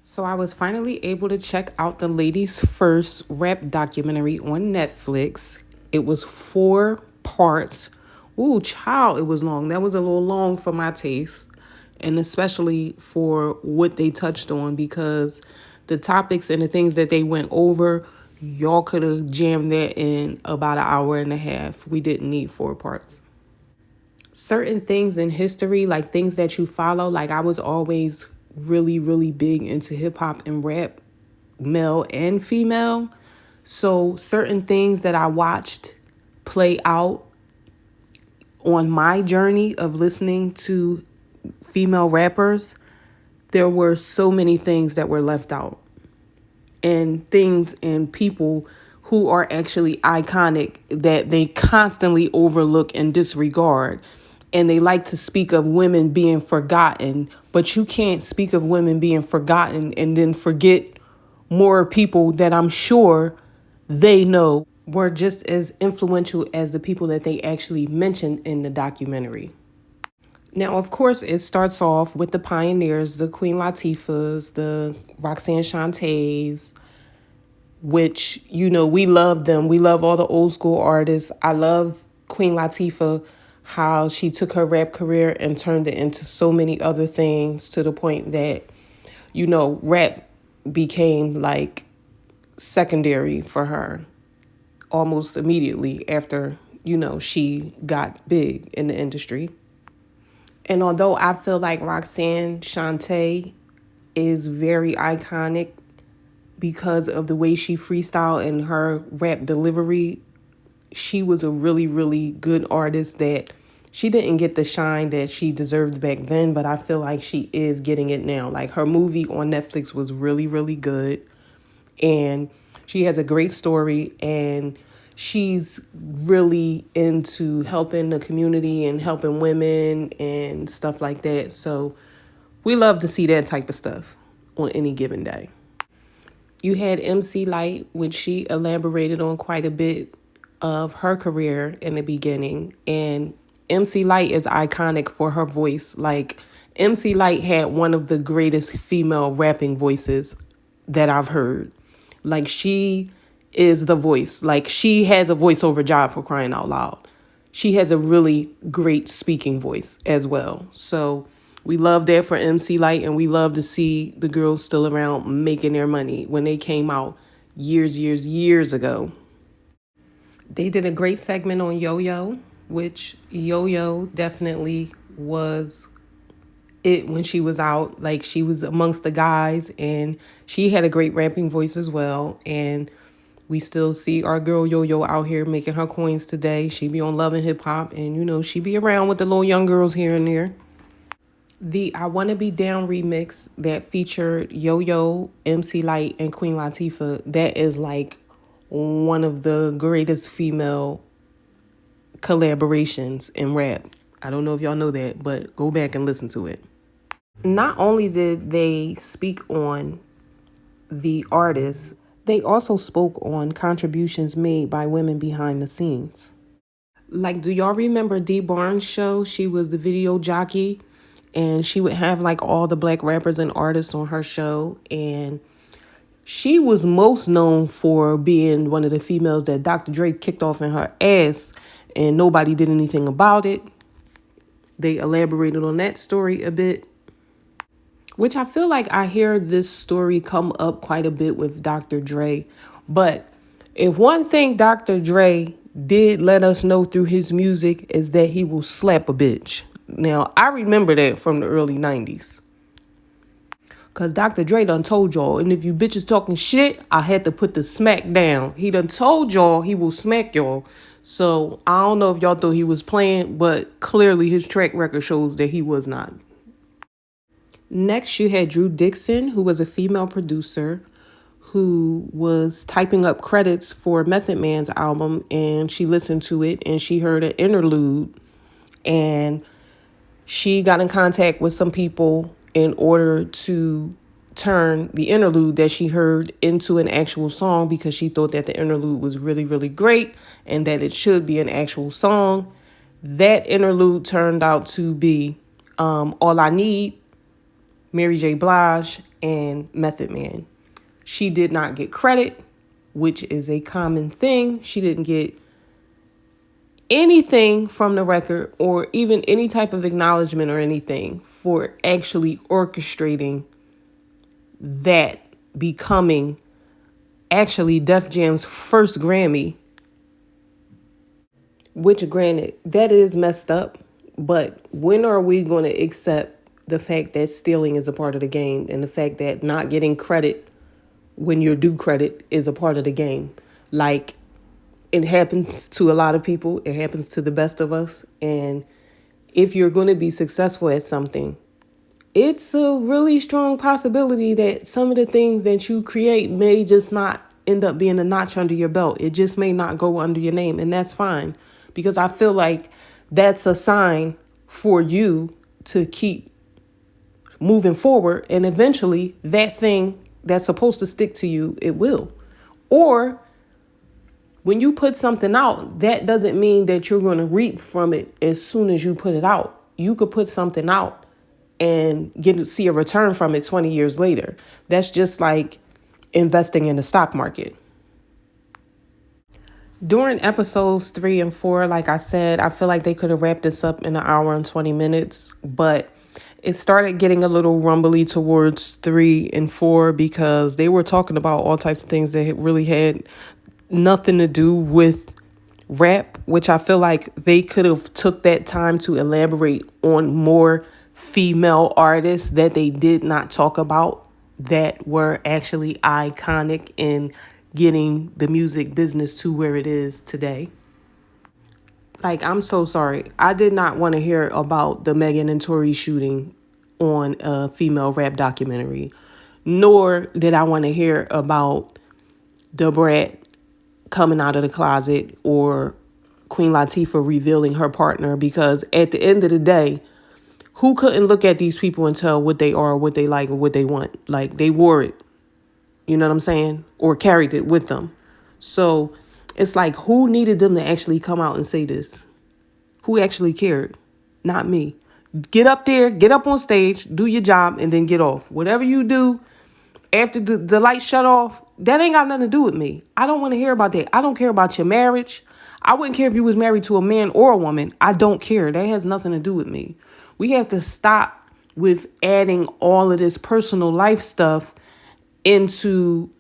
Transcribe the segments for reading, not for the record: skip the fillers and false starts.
So I was finally able to check out the ladies' first rap documentary on Netflix. It was 4 parts. Ooh, child, it was long. That was a little long for my taste, and especially for what they touched on because the topics and the things that they went over, y'all could have jammed that in about an hour and a half. We didn't need 4 parts. Certain things in history, like things that you follow, like I was always really, really big into hip hop and rap, male and female. So certain things that I watched play out on my journey of listening to female rappers, there were so many things that were left out, and things and people who are actually iconic that they constantly overlook and disregard. And they like to speak of women being forgotten, but you can't speak of women being forgotten and then forget more people that I'm sure they know were just as influential as the people that they actually mentioned in the documentary. Now, of course, it starts off with the pioneers, the Queen Latifahs, the Roxanne Shantes, which, we love them. We love all the old school artists. I love Queen Latifah, how she took her rap career and turned it into so many other things to the point that, rap became like secondary for her almost immediately after, she got big in the industry. And although I feel like Roxanne Shante is very iconic because of the way she freestyle and her rap delivery, she was a really, really good artist that she didn't get the shine that she deserved back then, but I feel like she is getting it now. Like her movie on Netflix was really, really good. And she has a great story, and she's really into helping the community and helping women and stuff like that. So we love to see that type of stuff on any given day. You had MC Light, which she elaborated on quite a bit of her career in the beginning. And MC Light is iconic for her voice. Like, MC Light had one of the greatest female rapping voices that I've heard. Like, she is the voice. Like, she has a voiceover job, for crying out loud. She has a really great speaking voice as well. So we love that for MC Light, and we love to see the girls still around making their money when they came out years ago. They did a great segment on Yoyo, which Yoyo definitely was it when she was out. Like, she was amongst the guys, and she had a great rapping voice as well. And we still see our girl Yoyo out here making her coins today. She be on Love and Hip Hop, and she be around with the little young girls here and there. The I Wanna Be Down remix that featured Yo-Yo, MC Light, and Queen Latifah, that is like one of the greatest female collaborations in rap. I don't know if y'all know that, but go back and listen to it. Not only did they speak on the artists, they also spoke on contributions made by women behind the scenes. Like, do y'all remember Dee Barnes' show? She was the video jockey, and she would have like all the black rappers and artists on her show. And she was most known for being one of the females that Dr. Dre kicked off in her ass, and nobody did anything about it. They elaborated on that story a bit, which I feel like I hear this story come up quite a bit with Dr. Dre. But if one thing Dr. Dre did let us know through his music is that he will slap a bitch. Now, I remember that from the early 90s. Because Dr. Dre done told y'all, and if you bitches talking shit, I had to put the smack down. He done told y'all he will smack y'all. So I don't know if y'all thought he was playing, but clearly his track record shows that he was not. Next, you had Drew Dixon, who was a female producer who was typing up credits for Method Man's album, and she listened to it and she heard an interlude, and she got in contact with some people in order to turn the interlude that she heard into an actual song, because she thought that the interlude was really, really great and that it should be an actual song. That interlude turned out to be All I Need Mary J. Blige, and Method Man. She did not get credit, which is a common thing. She didn't get anything from the record or even any type of acknowledgement or anything for actually orchestrating that becoming actually Def Jam's first Grammy, which granted, that is messed up. But when are we going to accept the fact that stealing is a part of the game and the fact that not getting credit when you're due credit is a part of the game? Like, it happens to a lot of people. It happens to the best of us. And if you're going to be successful at something, it's a really strong possibility that some of the things that you create may just not end up being a notch under your belt. It just may not go under your name. And that's fine, because I feel like that's a sign for you to keep moving forward. And eventually that thing that's supposed to stick to you, it will. Or when you put something out, that doesn't mean that you're going to reap from it as soon as you put it out. You could put something out and see a return from it 20 years later. That's just like investing in the stock market. During episodes 3 and 4, like I said, I feel like they could have wrapped this up in an hour and 20 minutes, but it started getting a little rumbly towards 3 and 4 because they were talking about all types of things that really had nothing to do with rap, which I feel like they could have took that time to elaborate on more female artists that they did not talk about that were actually iconic in getting the music business to where it is today. Like, I'm so sorry. I did not want to hear about the Megan and Tory shooting on a female rap documentary, nor did I want to hear about Da Brat coming out of the closet or Queen Latifah revealing her partner, because at the end of the day, who couldn't look at these people and tell what they are, what they like, or what they want? Like, they wore it, you know what I'm saying? Or carried it with them. So it's like, who needed them to actually come out and say this? Who actually cared? Not me. Get up there, get up on stage, do your job, and then get off. Whatever you do after the lights shut off, that ain't got nothing to do with me. I don't want to hear about that. I don't care about your marriage. I wouldn't care if you was married to a man or a woman. I don't care. That has nothing to do with me. We have to stop with adding all of this personal life stuff into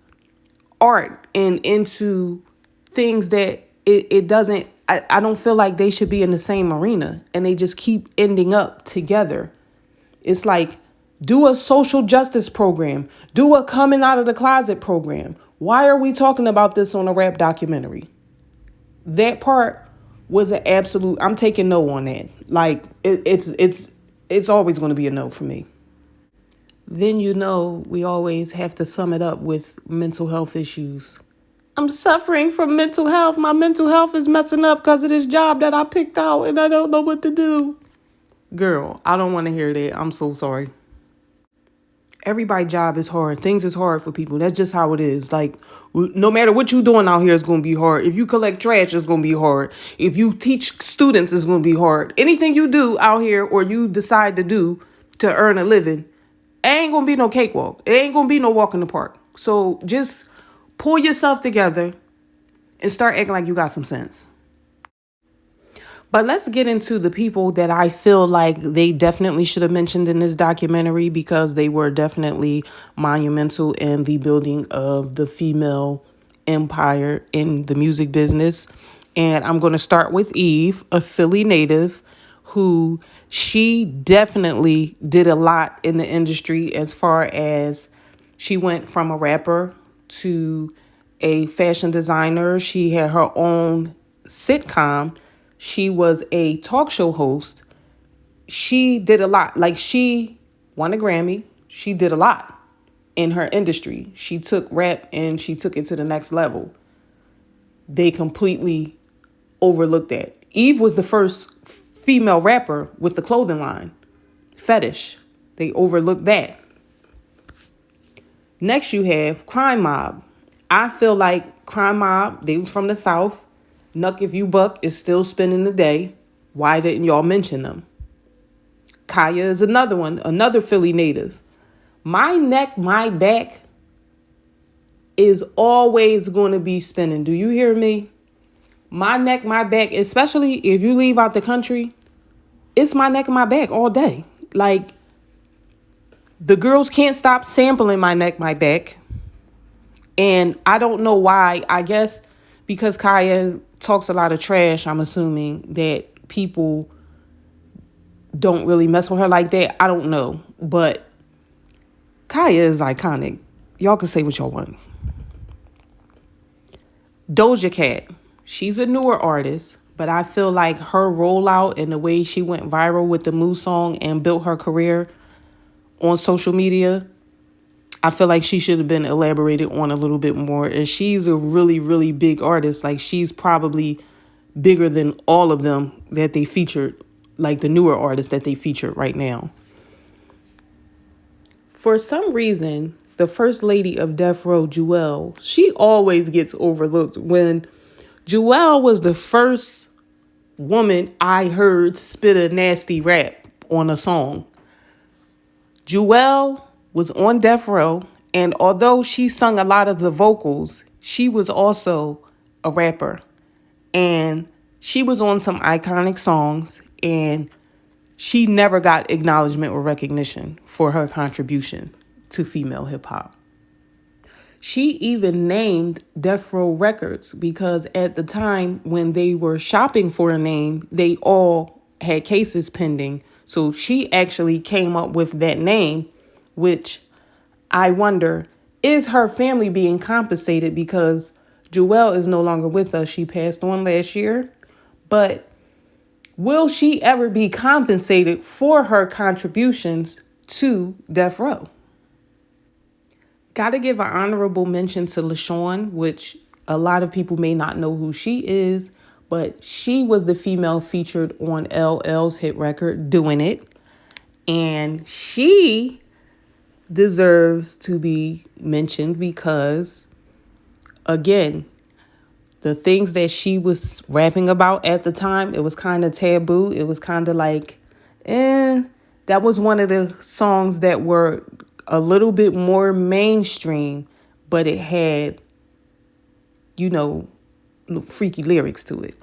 art and into things that it doesn't, I don't feel like they should be in the same arena, and they just keep ending up together. It's like, do a social justice program, do a coming out of the closet program. Why are we talking about this on a rap documentary? That part was an absolute, I'm taking no on that. Like, it's always going to be a no for me. Then, we always have to sum it up with mental health issues. I'm suffering from mental health. My mental health is messing up because of this job that I picked out and I don't know what to do. Girl, I don't want to hear that. I'm so sorry. Everybody's job is hard. Things is hard for people. That's just how it is. Like, no matter what you're doing out here, it's going to be hard. If you collect trash, it's going to be hard. If you teach students, it's going to be hard. Anything you do out here or you decide to do to earn a living, it ain't going to be no cakewalk. It ain't going to be no walk in the park. So just pull yourself together and start acting like you got some sense. But let's get into the people that I feel like they definitely should have mentioned in this documentary, because they were definitely monumental in the building of the female empire in the music business. And I'm going to start with Eve, a Philly native, who she definitely did a lot in the industry, as far as she went from a rapper to a fashion designer. She had her own sitcom. She was a talk show host. She did a lot. Like, she won a Grammy. She did a lot in her industry. She took rap and she took it to the next level. They completely overlooked that. Eve was the first female rapper with the clothing line, Fetish. They overlooked that. Next, you have Crime Mob. I feel like Crime Mob, they was from the South. Nuck If You Buck is still spending the day. Why didn't y'all mention them? Kaya is another one, another Philly native. My neck, my back is always going to be spinning. Do you hear me? My neck, my back, especially if you leave out the country, it's my neck and my back all day. Like, the girls can't stop sampling my neck, my back. And I don't know why. I guess because Kaya talks a lot of trash, I'm assuming that people don't really mess with her like that. I don't know. But Kaya is iconic. Y'all can say what y'all want. Doja Cat. She's a newer artist, but I feel like her rollout and the way she went viral with the Moo song and built her career on social media, I feel like she should have been elaborated on a little bit more. And she's a really, really big artist. Like, she's probably bigger than all of them that they featured, like the newer artists that they featured right now. For some reason, the first lady of Death Row, Jewel, she always gets overlooked. When Jewel was the first woman I heard spit a nasty rap on a song. Jewel was on Death Row, and although she sung a lot of the vocals, she was also a rapper. And she was on some iconic songs, and she never got acknowledgement or recognition for her contribution to female hip hop. She even named Death Row Records because at the time when they were shopping for a name, they all had cases pending. So she actually came up with that name, which I wonder, is her family being compensated because Jewel is no longer with us? She passed on last year. But will she ever be compensated for her contributions to Death Row? Gotta give an honorable mention to LaShawn, which a lot of people may not know who she is, but she was the female featured on LL's hit record, Doing It. And she deserves to be mentioned because, again, the things that she was rapping about at the time, it was kind of taboo. It was kind of like, that was one of the songs that were a little bit more mainstream, but it had, freaky lyrics to it.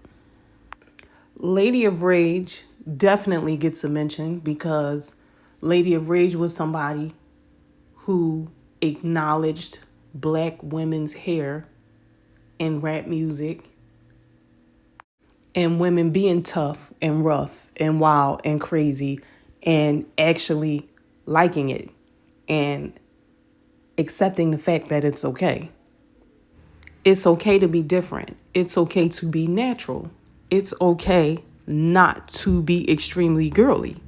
Lady of Rage definitely gets a mention because Lady of Rage was somebody who acknowledged Black women's hair in rap music and women being tough and rough and wild and crazy and actually liking it and accepting the fact that it's okay. It's okay to be different. It's okay to be natural. It's okay not to be extremely girly.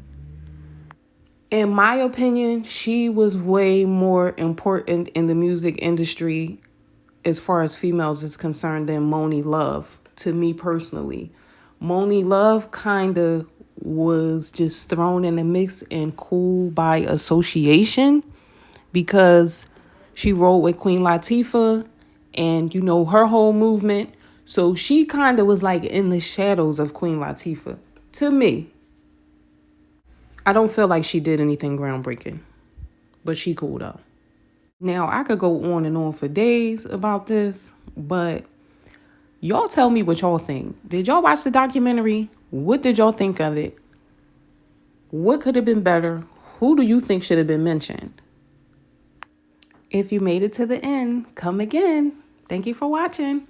In my opinion, she was way more important in the music industry as far as females is concerned than Monie Love, to me personally. Monie Love kind of was just thrown in the mix and cool by association because she rolled with Queen Latifah and, her whole movement. So she kind of was like in the shadows of Queen Latifah, to me. I don't feel like she did anything groundbreaking, but she cool though. Now, I could go on and on for days about this, but y'all tell me what y'all think. Did y'all watch the documentary? What did y'all think of it? What could have been better? Who do you think should have been mentioned? If you made it to the end, come again. Thank you for watching.